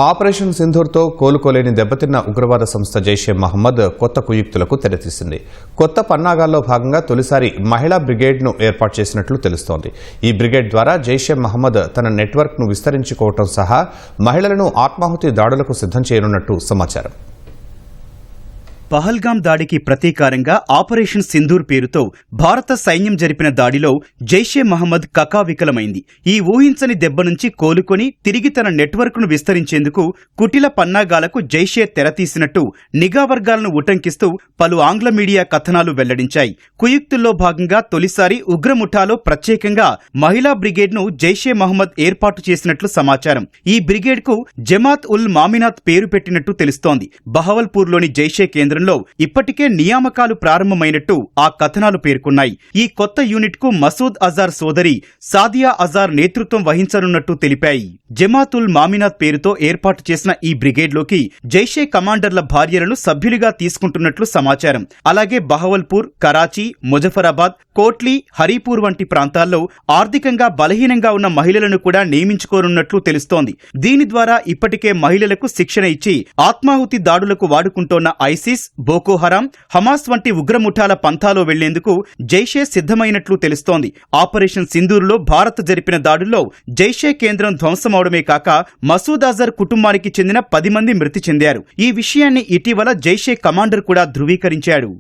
Operation సింధూర్తో కోలుకోలేని దెబ్బతిన్న ఉగ్రవాద సంస్థ జైషే మహమ్మద్ కొత్త కుయుక్తులకు తెరతీసింది. కొత్త పన్నాగాల్లో భాగంగా తొలిసారి మహిళా బ్రిగేడ్ను ఏర్పాటు చేసినట్లు తెలుస్తోంది. ఈ బ్రిగేడ్ ద్వారా జైషే మహమ్మద్ తన నెట్వర్క్ను విస్తరించుకోవడం సహా మహిళలను ఆత్మాహుతి దాడులకు సిద్ధం చేయనున్నట్టు సమాచారం. పహల్గాం దాడికి ప్రతీకారంగా ఆపరేషన్ సింధూర్ పేరుతో భారత సైన్యం జరిపిన దాడిలో జైషే మహమ్మద్ కకావికలమైంది. ఈ ఊహించని దెబ్బ నుంచి కోలుకొని తిరిగి తన నెట్వర్క్ను విస్తరించేందుకు కుటిల పన్నాగాలకు జైషే తెరతీసినట్టు నిఘా వర్గాలను ఉటంకిస్తూ పలు ఆంగ్ల మీడియా కథనాలు వెల్లడించాయి. కుయుక్తుల్లో భాగంగా తొలిసారి ఉగ్రముఠాలో ప్రత్యేకంగా మహిళా బ్రిగేడ్ను జైషే మహమ్మద్ ఏర్పాటు చేసినట్లు సమాచారం. ఈ బ్రిగేడ్కు జమాత్ ఉల్ మామినాత్ పేరు పెట్టినట్టు తెలుస్తోంది. బహవల్పూర్లోని జైషే కేంద్రం ఇప్పటికే నియామకాలు ప్రారంభమైనట్టు ఆ కథనాలు పేర్కొన్నాయి. ఈ కొత్త యూనిట్ కు మసూద్ అజార్ సోదరి సాదియా అజార్ నేతృత్వం వహించనున్నట్టు తెలిపాయి. జమాతుల్ మామినాత్ పేరుతో ఏర్పాటు చేసిన ఈ బ్రిగేడ్లోకి జైషే కమాండర్ల భార్యలను సభ్యులుగా తీసుకుంటున్నట్లు సమాచారం. అలాగే బహవల్పూర్, కరాచీ, ముజఫరాబాద్, కోట్లీ, హరీపూర్ వంటి ప్రాంతాల్లో ఆర్థికంగా బలహీనంగా ఉన్న మహిళలను కూడా నియమించుకోనున్నట్లు తెలుస్తోంది. దీని ద్వారా ఇప్పటికే మహిళలకు శిక్షణ ఇచ్చి ఆత్మాహుతి దాడులకు వాడుకుంటోన్న ఐసిస్, బోకోహరాం, హమాస్ వంటి ఉగ్రముఠాల పంథాలో వెళ్లేందుకు జైషే సిద్ధమైనట్లు తెలుస్తోంది. ఆపరేషన్ సింధూర్లో భారత్ జరిపిన దాడుల్లో జైషే కేంద్రం ధ్వంసమవడమే కాక మసూద్ అజర్ కుటుంబానికి చెందిన 10 మంది మృతి చెందారు. ఈ విషయాన్ని ఇటీవల జైషే కమాండర్ కూడా ధృవీకరించాడు.